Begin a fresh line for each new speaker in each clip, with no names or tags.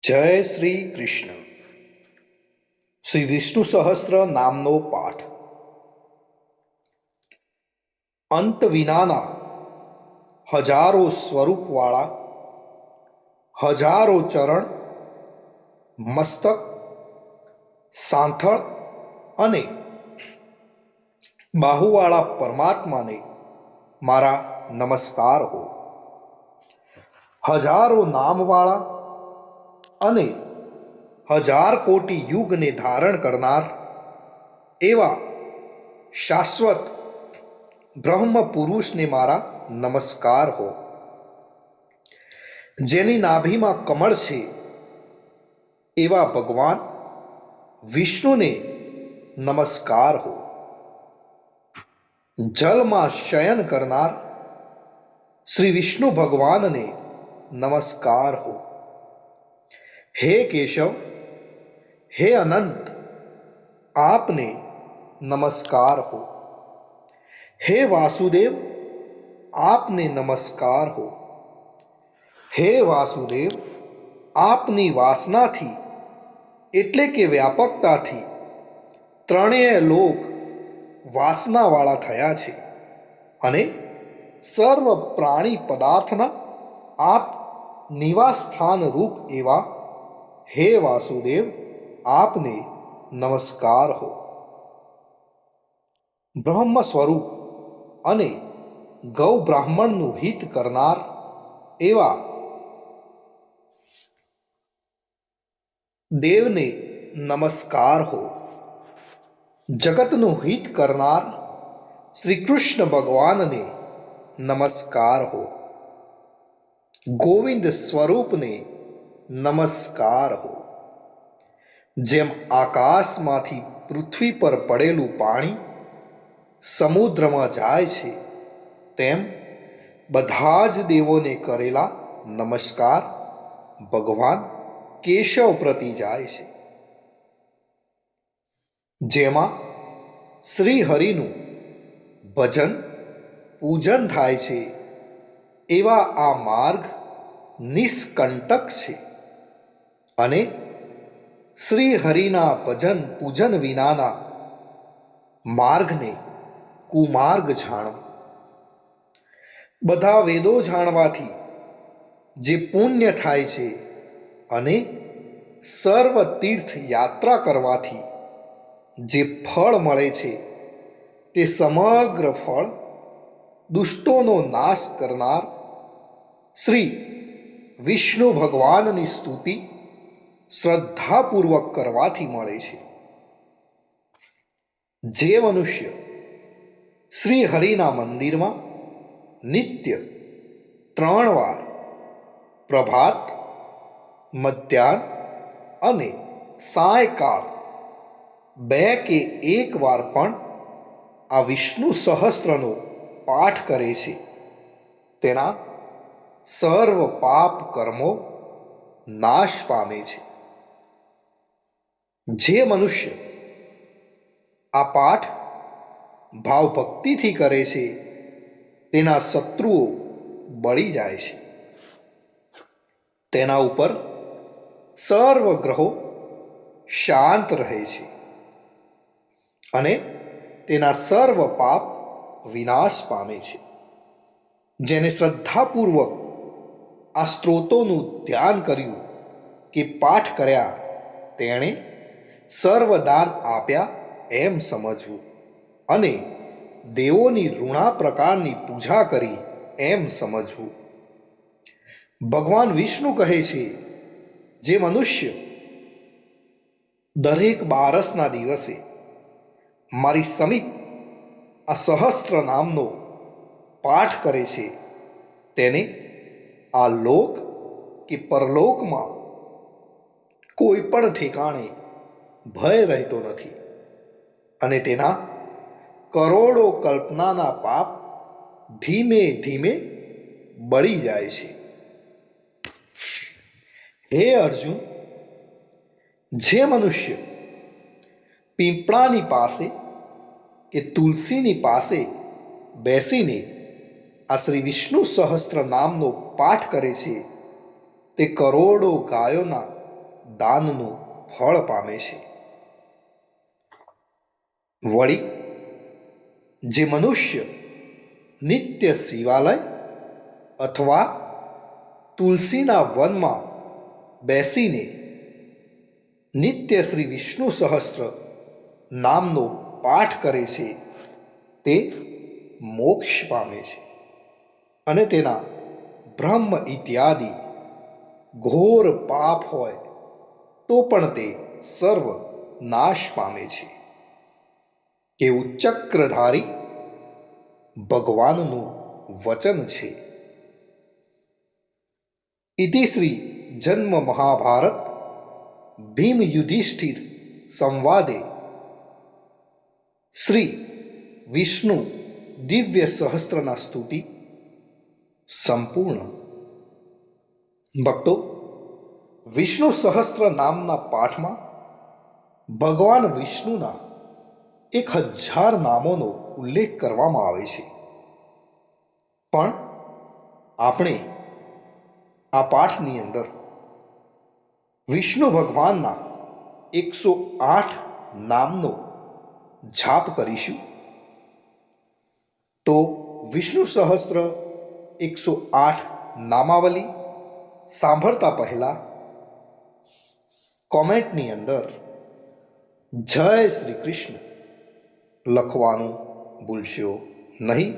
જય શ્રી કૃષ્ણ. શ્રી વિષ્ણુ સહસ્ત્ર નામનો પાઠ. અંત વિનાના હજારો સ્વરૂપવાળા, હજારો ચરણ, મસ્તક, સાંથળ અને બાહુવાળા પરમાત્માને મારા નમસ્કાર હો. હજારો નામવાળા અને હજાર કોટી યુગને ધારણ કરનાર એવા શાશ્વત બ્રહ્મ પુરુષને મારા નમસ્કાર હો. જેની નાભીમાં કમળ છે એવા ભગવાન વિષ્ણુને નમસ્કાર હો. જલમાં શયન કરનાર શ્રી વિષ્ણુ ભગવાનને નમસ્કાર હો. હે કેશવ, હે અનંત, આપને નમસ્કાર હો. હે વાસુદેવ, આપને નમસ્કાર હો. હે વાસુદેવ, આપની વાસનાથી એટલે કે વ્યાપકતાથી ત્રણેય લોક વાસનાવાળા થયા છે અને સર્વ પ્રાણી પદાર્થના આપ નિવાસ સ્થાન રૂપ એવા હે વાસુદેવ, આપને નમસ્કાર હો. બ્રહ્મ સ્વરૂપ અને ગૌ બ્રાહ્મણનું હિત કરનાર એવા દેવને નમસ્કાર હો. જગતનું હિત કરનાર શ્રી કૃષ્ણ ભગવાનને નમસ્કાર હો. ગોવિંદ સ્વરૂપને નમસ્કાર હો. જેમ આકાશમાંથી પૃથ્વી પર પડેલું પાણી સમુદ્રમાં જાય છે તેમ બધા જ દેવોને કરેલા નમસ્કાર ભગવાન કેશવ પ્રતિ જાય છે. જેમાં શ્રી હરિનું ભજન પૂજન થાય છે એવા આ માર્ગ નિષ્કંટક છે અને શ્રી હરિના ભજન પૂજન વિનાના માર્ગને કુમાર્ગ જાણો. બધા વેદો જાણવાથી જે પુણ્ય થાય છે અને સર્વ તીર્થ યાત્રા કરવાથી જે ફળ મળે છે તે સમગ્ર ફળ દુષ્ટોનો નાશ કરનાર શ્રી વિષ્ણુ ભગવાનની સ્તુતિ શ્રદ્ધાપૂર્વક કરવાથી મળે છે. જે મનુષ્ય શ્રી હરિના મંદિરમાં નિત્ય 3 વાર પ્રભાત, મધ્યાહ્ન અને સાયંકાળ 2 કે 1 વાર પણ આ વિષ્ણુ સહસ્ત્રનો પાઠ કરે છે તેના સર્વ પાપ કર્મો નાશ પામે છે. જે મનુષ્ય આ પાઠ ભાવભક્તિથી કરે છે તેના શત્રુઓ બળી જાય છે. તેના ઉપર સર્વ ગ્રહો શાંત રહે છે અને તેના સર્વ પાપ વિનાશ પામે છે. જેને શ્રદ્ધાપૂર્વક આ સ્ત્રોતોનું ધ્યાન કર્યું કે પાઠ કર્યા તેણે સર્વદાન આપ્યા એમ સમજવું અને દેવોની ઋણા પ્રકારની પૂજા કરી એમ સમજવું. ભગવાન વિષ્ણુ કહે છે, જે મનુષ્ય દરેક બારસના દિવસે મારી સમીપ આ સહસ્ત્ર નામનો પાઠ કરે છે તેને આ લોક કે પરલોકમાં કોઈ પણ ઠેકાણે ભય રહેતો નથી અને તેના કરોડો કલ્પનાના પાપ ધીમે ધીમે બળી જાય છે. હે અર્જુન, જે મનુષ્ય પીપળાની પાસે કે તુલસીની પાસે બેસીને આ શ્રી વિષ્ણુ સહસ્ત્ર નામનો પાઠ કરે છે તે કરોડો ગાયોના દાનનું ફળ પામે છે. વળી જે મનુષ્ય નિત્ય શિવાલય અથવા તુલસીના વનમાં બેસીને નિત્ય શ્રી વિષ્ણુ સહસ્ત્ર નામનો પાઠ કરે છે તે મોક્ષ પામે છે અને તેના બ્રહ્મ ઇત્યાદિ ઘોર પાપ હોય તો પણ તે સર્વ નાશ પામે છે. એવું ચક્રધારી ભગવાનનું વચન છે. ઇતિ શ્રી જન્મ મહાભારત ભીમ યુધિષ્ઠિર સંવાદે શ્રી વિષ્ણુ દિવ્ય સહસ્ત્રના સ્તુતિ સંપૂર્ણ. ભક્તો, વિષ્ણુ સહસ્ત્ર નામના પાઠમાં ભગવાન વિષ્ણુના 1000 નામોનો ઉલ્લેખ કરવામાં આવે છે. પણ આપણે આ પાઠની અંદર વિષ્ણુ ભગવાનના 108 નામનો જાપ કરીશું. તો વિષ્ણુ સહસ્ત્ર 108 નામાવલી સાંભળતા પહેલા કોમેન્ટની અંદર જય શ્રી કૃષ્ણ લખવાનું ભૂલશો નહીં.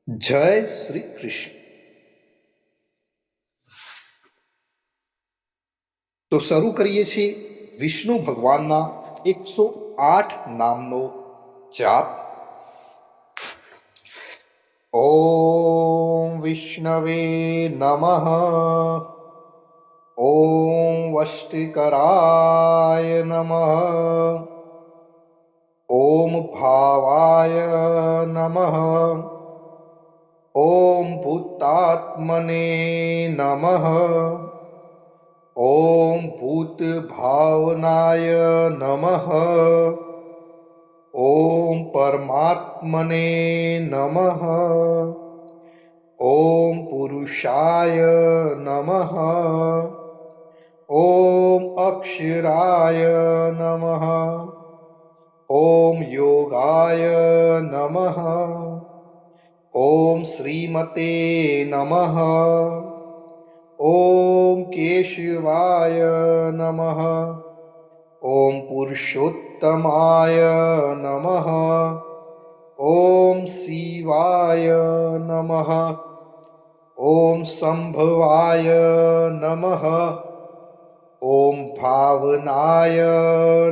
જય શ્રી કૃષ્ણ. તો શરૂ કરીએ છીએ વિષ્ણુ ભગવાનના 108 નામનો જાપ. ઓમ વિષ્ણવે નમઃ. ઓમ વષ્ટિકરાય નમઃ. ઓમ ભાવાય નમઃ. ઓમ ભૂતાત્મને નમઃ. ઓમ ભૂત ભાવનાય નમઃ. ઓમ પરમાત્મને નમઃ. ઓમ પુરુષાય નમઃ. ઓમ અક્ષરાય નમઃ. ઓમ યોગાય નમઃ. ઓમ શ્રીમતે નમઃ. ઓમ કેશવાય નમઃ. ઓમ પુરુષોત્તમાય નમઃ. ઓમ શિવાય નમઃ. ઓમ સંભવાય નમઃ. ઓમ ભાવનાય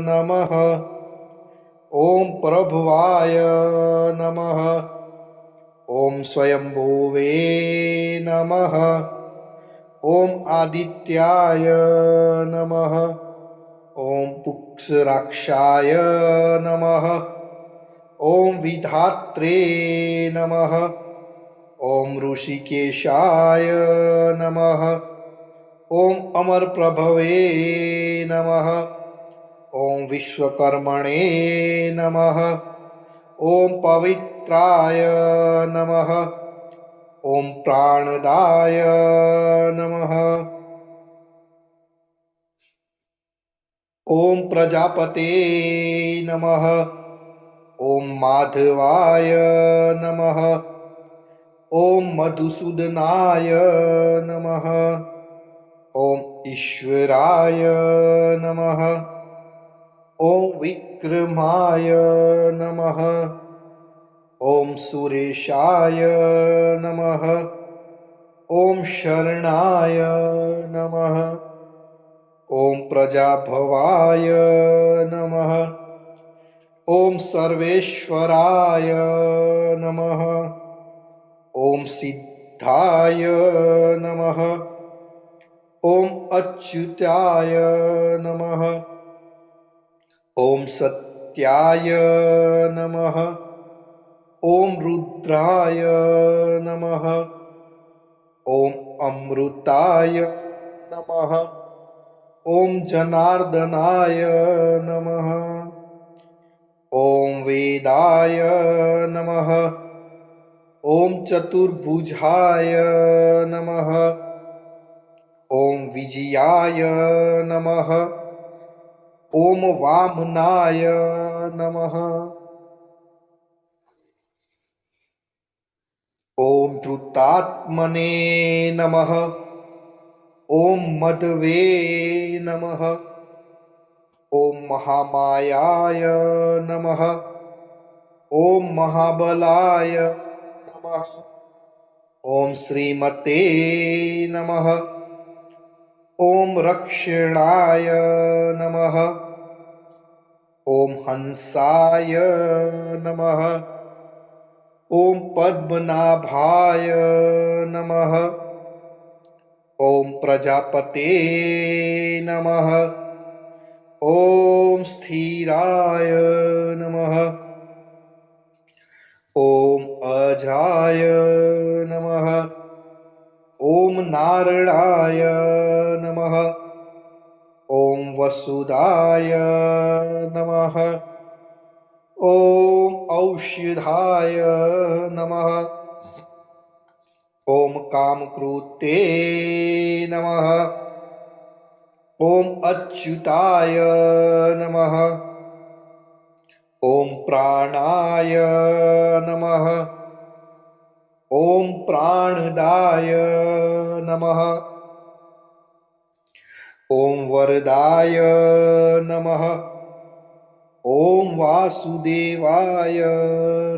નમઃ. ઓમ પ્રભવાય નમઃ. ઓમ સ્વયંભુવે નમઃ. ઓમ આદિત્યાય નમઃ. ઓમ પુક્ષરાક્ષાય નમઃ. ઓમ વિધાત્રે નમઃ. ઓમ ઋષિકેશાય નમઃ. ઓમ અમરપ્રભવે નમઃ. ઓમ વિશ્વકર્મણે નમઃ. ઓમ પવિત્રાય નમઃ. ઓમ પ્રાણદાય નમઃ. ઓમ પ્રજાપતે નમઃ. ઓમ માધવાય નમઃ. ઓમ મધુસૂદનાય નમઃ. ઓમ ઈશ્વરાય નમઃ. ઓમ વિક્રમાય નમઃ. ઓમ સુરેશાય નમઃ. ઓમ શરણાય નમઃ. ઓમ પ્રજાભવાય નમઃ. ઓમ સર્વેશ્વરાય નમઃ. ઓમ સિદ્ધાય નમઃ. ઓમ અચ્યુતાય નમઃ. ઓમ સત્યાય નમઃ. ઓમ રુદ્રાય નમઃ. ઓમ અમૃતાય નમઃ. ઓમ જનાર્દનાય નમઃ. ઓમ વેદાય નમઃ. ઓમ ચતુર્ભુજાય નમઃ. ॐ विजयाय नमः। ॐ वामनाय नमः। ॐ धृतात्मने नमः। ॐ मदवे नमः। ॐ महामायाय नमः। ॐ महाबलाय नमः। ॐ श्रीमते नमः। ॐ रक्षणाय नमः। ॐ हंसाय नमः। ॐ पद्मनाभाय नमः। ॐ प्रजापते नमः। ॐ स्थिराय नमः। ॐ अजाय नमः। ॐ नारायणाय नमः। ॐ वसुदाय नमः। ॐ औषधाय नमः। ॐ कामकृते नमः। ॐ अच्युताय नमः। ॐ प्राणाय नमः। ॐ प्राणदाय नमः। ॐ वरदाय नमः। ॐ वासुदेवाय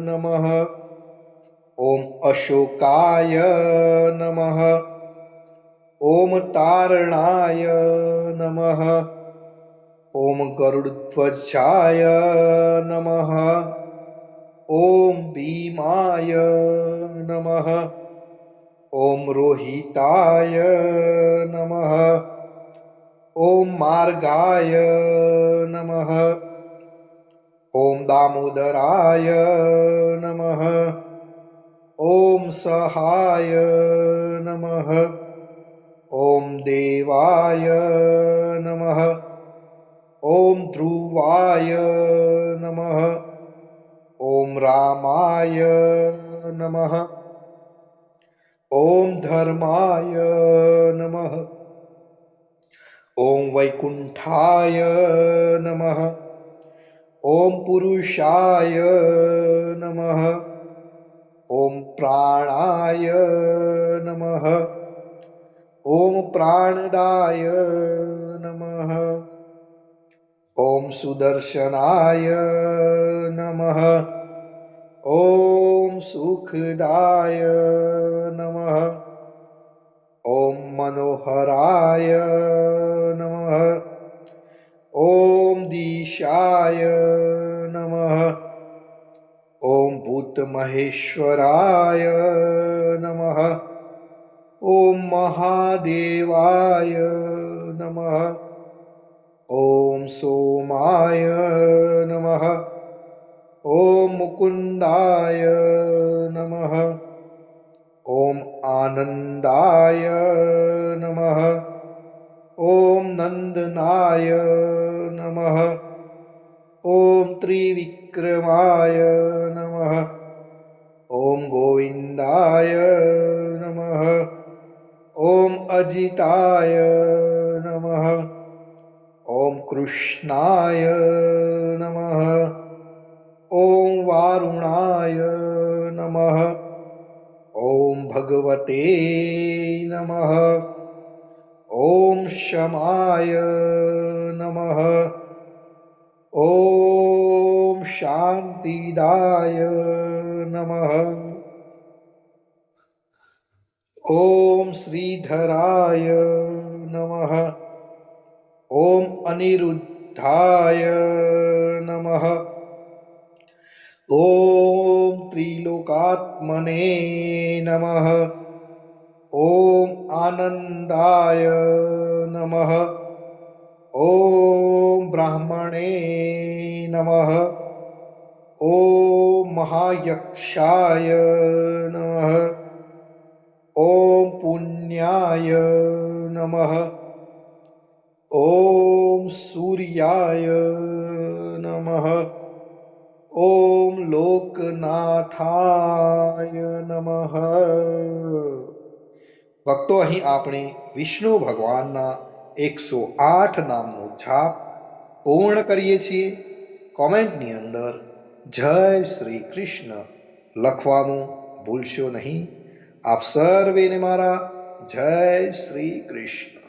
नमः। ॐ अशोकाय नमः। ॐ तारणाय नमः। ॐ गरुडध्वजाय नमः। ॐ भीमाय नमः। ॐ रोहिताय नमः। ॐ मार्गाय नमः। ॐ दामोदराय नमः। ॐ सहाय नमः। ॐ देवाय नमः। ॐ ध्रुवाय नमः। ॐ रामाय नमः। ॐ धर्माय नमः। ॐ वैकुण्ठाय नमः। ॐ पुरुषाय नमः। ॐ प्राणाय नमः। ॐ प्राणदाय नमः। ॐ सुदर्शनाय नमः। ॐ सुखदाय नमः। ॐ मनोहराय नमः। ॐ दिशाय नमः। ॐ भूतमहेश्वराय नमः। ॐ महादेवाय नमः। ॐ सोमाय नमः। ॐ मुकुन्दाय नमः। ॐ आनन्दाय नमः। ॐ नन्दनाय नमः। ॐ त्रिविक्रमाय नमः। ॐ गोविन्दाय नमः। ॐ अजिताय नमः। ॐ कृष्णाय नमः। ॐ वारुणाय नमः। ॐ भगवते नमः। ॐ शमाय नमः। ॐ शान्तिदाय नमः। ॐ श्रीधराय नमः। ॐ अनिरुद्धाय नमः। ॐ त्रिलोकात्मने नमः। ॐ आनन्दाय नमः। ॐ ब्राह्मणे नमः। ॐ महायक्षाय नमः। ॐ पुण्याय नमः। ॐ सूर्याय नमः। ॐ लोकनाथाय नमः। ભક્તો, અહીં આપણે વિષ્ણુ ભગવાનના 108 નામનો જાપ પૂર્ણ કરીએ છીએ. કોમેન્ટની અંદર જય શ્રી કૃષ્ણ લખવાનું ભૂલશો નહીં. આપ સર્વેને મારા જય શ્રી કૃષ્ણ.